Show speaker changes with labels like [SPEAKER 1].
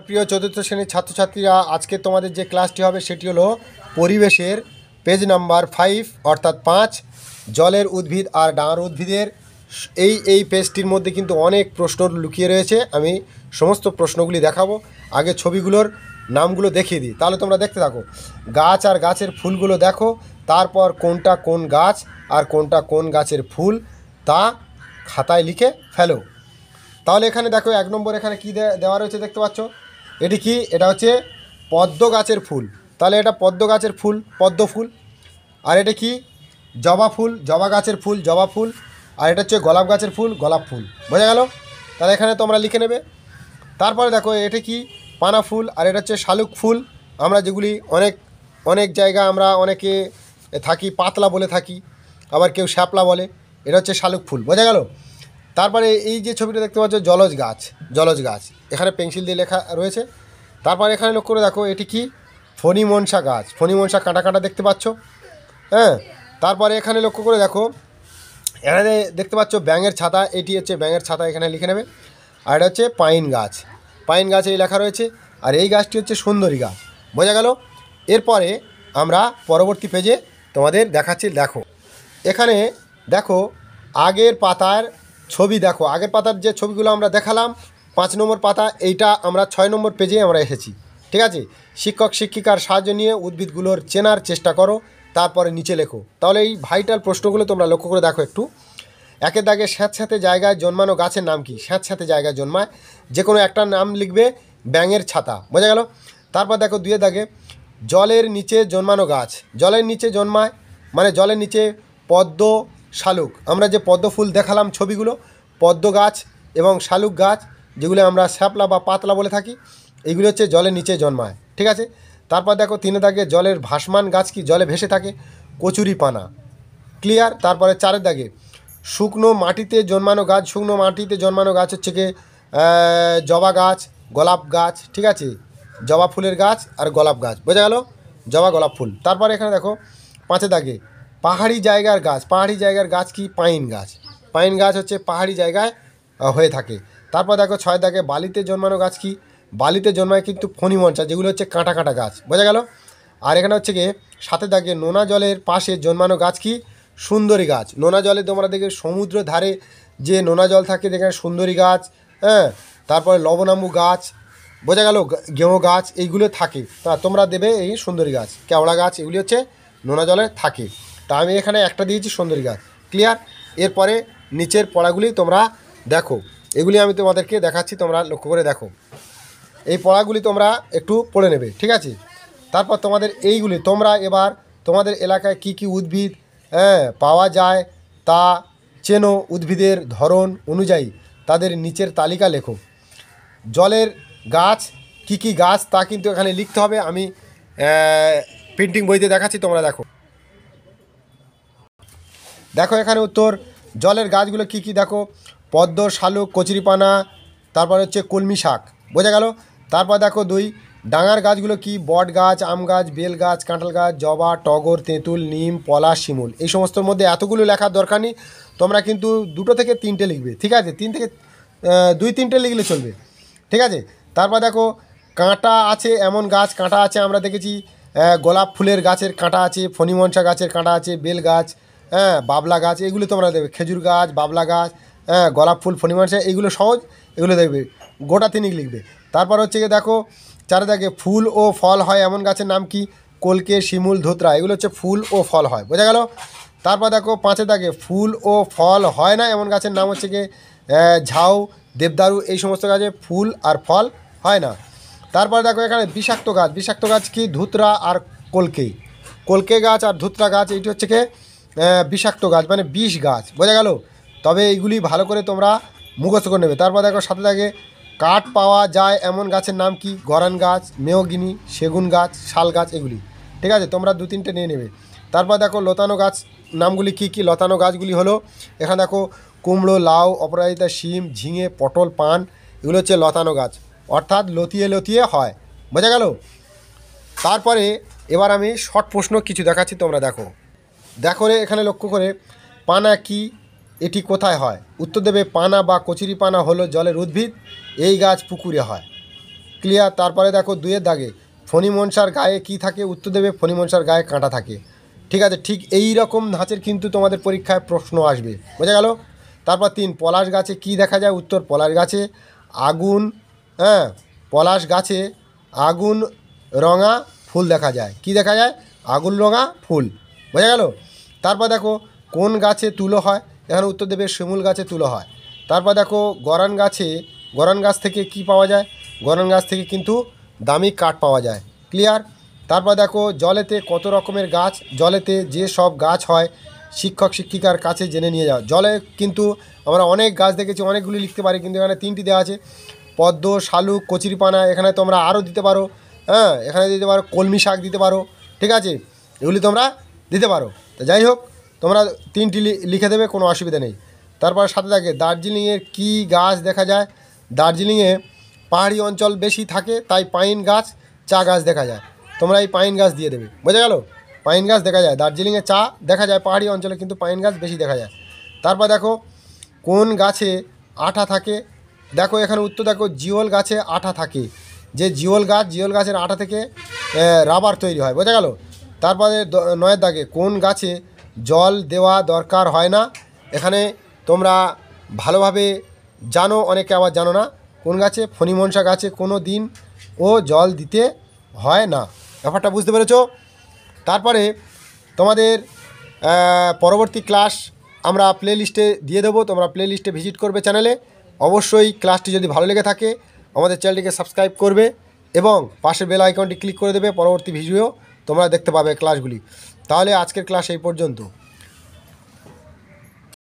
[SPEAKER 1] প্রিয় চতুর্থ শ্রেণীর ছাত্রছাত্রীরা, আজকে তোমাদের যে ক্লাসটি হবে সেটি হলো পরিবেশের পেজ নাম্বার 5 অর্থাৎ 5 জলের উদ্ভিদ আর ডাঙার উদ্ভিদের। এই পেজটির মধ্যে কিন্তু অনেক প্রশ্ন লুকিয়ে রয়েছে। আমি সমস্ত প্রশ্নগুলি দেখাবো। আগে ছবিগুলোর নামগুলো দেখিয়ে দিই, তাহলে তোমরা দেখতে থাকো। গাছ আর গাছের ফুলগুলো দেখো, তারপর কোনটা কোন গাছ আর কোনটা কোন গাছের ফুল তা খাতায় লিখে ফেলো। তাহলে এখানে দেখো 1 নম্বর এখানে কী দেওয়া রয়েছে দেখতে পাচ্ছ। এটি কি? এটা হচ্ছে পদ্ম গাছের ফুল। তাহলে এটা পদ্ম গাছের ফুল, পদ্ম ফুল। আর এটা কি? জবা ফুল, জবা গাছের ফুল, জবা ফুল। আর এটা হচ্ছে গোলাপ গাছের ফুল, গোলাপ ফুল। বোঝা গেল? তাহলে এখানে তোমরা লিখে নেবে। তারপরে দেখো এটা কি? পানা ফুল। আর এটা হচ্ছে শালুক ফুল। আমরা যেগুলি অনেক জায়গা আমরা অনেকে থাকি পাতলা বলে থাকি, আবার কেউ শ্যাপলা বলে। এটা হচ্ছে শালুক ফুল। বোঝা গেল? তারপরে এই যে ছবিটা দেখতে পাচ্ছ জলজ গাছ, জলজ গাছ এখানে পেন্সিল দিয়ে লেখা রয়েছে। তারপর এখানে লক্ষ্য করে দেখো এটি কি? ফণিমনসা গাছ, ফণিমনসা কাঁটা কাঁটা দেখতে পাচ্ছ। হ্যাঁ, তারপরে এখানে লক্ষ্য করে দেখো এখানে দেখতে পাচ্ছ ব্যাঙের ছাতা। এটি হচ্ছে ব্যাঙের ছাতা, এখানে লিখে নেবে। আর এটা হচ্ছে পাইন গাছ, পাইন গাছ এই লেখা রয়েছে। আর এই গাছটি হচ্ছে সুন্দরী গাছ। বোঝা গেল? এরপরে আমরা পরবর্তী পেজে তোমাদের দেখাচ্ছি। দেখো এখানে দেখো আগের পাতার ছবি। দেখো আগের পাতার যে ছবিগুলো আমরা দেখালাম 5 নম্বর পাতা, এইটা আমরা 6 নম্বর পেজে আমরা এসেছি। ঠিক আছে? শিক্ষক শিক্ষিকার সাহায্য নিয়ে উদ্ভিদগুলোর চেনার চেষ্টা করো, তারপরে নিচে লেখো। তাহলে এই ভাইটাল প্রশ্নগুলো তোমরা লক্ষ্য করে দেখো একটু। একের দাগে স্যাঁতস্যাঁতে জায়গায় জন্মানো গাছের নাম কি? স্যাঁতস্যাঁতে জায়গায় জন্মায়, যে কোনো একটা নাম লিখবে। ব্যাঙের ছাতা। বোঝা গেল? তারপর দেখো 2 দাগে জলের নিচে জন্মানো গাছ। জলের নিচে জন্মায় মানে জলের নিচে পদ্ম, শালুক। আমরা যে পদ্ম ফুল দেখালাম ছবিগুলো, পদ্ম গাছ এবং শালুক গাছ, যেগুলো আমরা শ্যাপলা বা পাতলা বলে থাকি, এইগুলো হচ্ছে জলের নিচে জন্মায়। ঠিক আছে? তারপর দেখো 3 দাগে জলের ভাসমান গাছ কি? জলে ভেসে থাকে, কচুরি পানা। ক্লিয়ার? তারপরে 4 দাগে শুকনো মাটিতে জন্মানো গাছ। শুকনো মাটিতে জন্মানো গাছ হচ্ছে কি? জবা গাছ, গোলাপ গাছ। ঠিক আছে? জবা ফুলের গাছ আর গোলাপ গাছ। বোঝা গেল? জবা, গোলাপ ফুল। তারপরে এখানে দেখো 5 দাগে পাহাড়ি জায়গার গাছ। পাহাড়ি জায়গার গাছ কি? পাইন গাছ। পাইন গাছ হচ্ছে পাহাড়ি জায়গায় হয়ে থাকে। তারপর দেখো 6 দাগে বালিতে জন্মানো গাছ কি? বালিতে জন্মায় কিন্তু ফণিমনসা, যেগুলো হচ্ছে কাঁটা কাঁটা গাছ। বোঝা গেল? আর এখানে হচ্ছে গিয়ে 7 দাগে নোনা জলের পাশে জন্মানো গাছ কি? সুন্দরী গাছ। নোনা জলে তোমরা দেখবে সমুদ্র ধারে যে নোনা জল থাকে, যেখানে সুন্দরী গাছ, হ্যাঁ, তারপরে লবণাম্বু গাছ। বোঝা গেল? গেঁয়ো গাছ এইগুলো থাকে। তা তোমরা দেবে এই সুন্দরী গাছ, কেওড়া গাছ, এগুলি হচ্ছে নোনা জলে থাকে। তা আমি এখানে একটা দিয়েছি সুন্দরী গাছ। ক্লিয়ার? এরপরে নিচের পড়াগুলি তোমরা দেখো, এগুলি আমি তোমাদেরকে দেখাচ্ছি, তোমরা লক্ষ্য করে দেখো। এই পড়াগুলি তোমরা একটু পড়ে নেবে। ঠিক আছে? তারপর তোমাদের এইগুলি তোমরা এবার তোমাদের এলাকায় কি কি উদ্ভিদ পাওয়া যায় তা চেনো, উদ্ভিদের ধরন অনুযায়ী তাদের নিচের তালিকা লেখো। জলের গাছ কি কি গাছ তা কিন্তু এখানে লিখতে হবে। আমি প্রিন্টিং বইতে দেখাচ্ছি, তোমরা দেখো। দেখো এখানে উত্তর। জলের গাছগুলো কি কি দেখো? পদ্ম, শালুক, কচুরিপানা, তারপর হচ্ছে কলমি শাক। বোঝা গেল? তারপর দেখো 2 ডাঙার গাছগুলো কি? বট গাছ, আম গাছ, বেল গাছ, কাঁঠাল গাছ, জবা, টগর, তেঁতুল, নিম, পলাশ, শিমুল। এই সমস্তর মধ্যে এতগুলো লেখার দরকার নেই, তোমরা কিন্তু 2 থেকে 3টে লিখবে। ঠিক আছে? 3 থেকে 2-3টে লিখলে চলবে। ঠিক আছে? তারপর দেখো কাঁটা আছে এমন গাছ। কাঁটা আছে আমরা দেখেছি, গোলাপ ফুলের গাছের কাঁটা আছে, ফণিমনসা গাছের কাঁটা আছে, বেল গাছ, হ্যাঁ, বাবলা গাছ, এগুলো তোমরা দেবে। খেজুর গাছ, বাবলা গাছ, হ্যাঁ, গোলাপ ফুল, ফণিমনসা, এইগুলো সহজ, এগুলো দেখবে। গোটা 3 লিখবে। তারপর হচ্ছে গিয়ে দেখো 4 দাগে ফুল ও ফল হয় এমন গাছের নাম কি? কলকে, শিমুল, ধোত্রা, এগুলো হচ্ছে ফুল ও ফল হয়। বোঝা গেল? তারপর দেখো 5 দাগে ফুল ও ফল হয় না এমন গাছের নাম হচ্ছে গিয়ে ঝাউ, দেবদারু, এই সমস্ত গাছে ফুল আর ফল হয় না। তারপর দেখো এখানে বিষাক্ত গাছ। বিষাক্ত গাছ কি? ধুতরা আর কলকে। কলকে গাছ আর ধুতরা গাছ, এইটি হচ্ছে কি? বিষাক্ত গাছ, মানে বিষ গাছ। বোঝা গেল? তবে এইগুলি ভালো করে তোমরা মুখস্থ করে নেবে। তারপর দেখো 7 দাগে কাঠ পাওয়া যায় এমন গাছের নাম কি? গরান গাছ, মেহগিনি, সেগুন গাছ, শাল গাছ, এগুলি। ঠিক আছে? তোমরা 2-3টে নিয়ে নেবে। তারপর দেখো লতানো গাছ নামগুলি কি কি? লতানো গাছগুলি হলো এখানে দেখো কুমড়ো, লাউ, অপরাজিতা, শিম, ঝিঙে, পটল, পান, এগুলো হচ্ছে লতানো গাছ, অর্থাৎ লতিয়ে লতিয়ে হয়। বোঝা গেল? তারপরে এবার আমি শর্ট প্রশ্ন কিছু দেখাচ্ছি, তোমরা দেখো। দেখো রে, এখানে লক্ষ্য করে পানা কি? এটি কোথায় হয়? উত্তর দেবে পানা বা কচুরি পানা হলো জলের উদ্ভিদ, এই গাছ পুকুরে হয়। ক্লিয়ার। তারপরে দেখো 2-এর দাগে ফণী মনসার গায়ে কি থাকে, উত্তর দেবে ফণী মনসার গায়ে কাঁটা থাকে। ঠিক আছে, ঠিক এই রকম ধাঁচের কিন্তু তোমাদের পরীক্ষায় প্রশ্ন আসবে, বোঝা গেল। তারপর 3, পলাশ গাছে কি দেখা যায়, উত্তর পলাশ গাছে আগুন, হ্যাঁ পলাশ গাছে আগুন রঙা ফুল দেখা যায়। কি দেখা যায়, আগুন রঙা ফুল, বোঝা গেল। তারপর দেখো কোন গাছে তুলো হয়, এখানে উত্তর দেবে শিমুল গাছে তুলো হয়। তারপর দেখো গরান গাছ থেকে কি পাওয়া যায়, গরান গাছ থেকে কিন্তু দামি কাঠ পাওয়া যায়। ক্লিয়ার। তারপর দেখো জলেতে কত রকমের গাছ, জলেতে যে সব গাছ হয় শিক্ষক শিক্ষিকার কাছে জেনে নিয়ে যাও। জলে কিন্তু আমরা অনেক গাছ দেখেছি, অনেকগুলি লিখতে পারি, কিন্তু এখানে 3টি দেওয়া আছে, পদ্ম, শালুক, কচুরিপানা। এখানে তোমরা আরও দিতে পারো, হ্যাঁ এখানে দিতে পারো কলমি শাক দিতে পারো, ঠিক আছে, এগুলি তোমরা দিতে পারো। তো যাই হোক তোমরা 3টি লিখে দেবে, কোনো অসুবিধা নেই। তারপর সাথে থাকে দার্জিলিংয়ের কি গাছ দেখা যায়, দার্জিলিংয়ে পাহাড়ি অঞ্চল বেশি থাকে তাই পাইন গাছ, চা গাছ দেখা যায়। তোমরা এই পাইন গাছ দিয়ে দেবে, বোঝা গেল। পাইন গাছ দেখা যায়, দার্জিলিংয়ে চা দেখা যায় পাহাড়ি অঞ্চলে, কিন্তু পাইন গাছ বেশি দেখা যায়। তারপর দেখো কোন গাছে আঠা থাকে, দেখো এখানে উত্তর দেখো জিওল গাছে আঠা থাকে, যে জিওল গাছের আঠা থেকে রাবার তৈরি হয়, বোঝা গেল। তারপরে 9-এর দাগে কোন গাছে জল দেওয়া দরকার হয় না, এখানে তোমরা ভালোভাবে জানো, অনেকে আবার জানো না। কোন গাছে, ফণী মনসা গাছে কোনো দিন ও জল দিতে হয় না, ব্যাপারটা বুঝতে পেরেছো। তারপরে তোমাদের পরবর্তী ক্লাস আমরা প্লে লিস্টে দিয়ে দেবো, তোমরা প্লে লিস্টে ভিজিট করবে চ্যানেলে। অবশ্যই ক্লাসটি যদি ভালো লেগে থাকে আমাদের চ্যানেলটিকে সাবস্ক্রাইব করবে এবং পাশে বেল আইকনটি ক্লিক করে দেবে, পরবর্তী ভিডিও তোমরা দেখতে পাবে ক্লাসগুলি। তাহলে আজকের ক্লাস এই পর্যন্ত।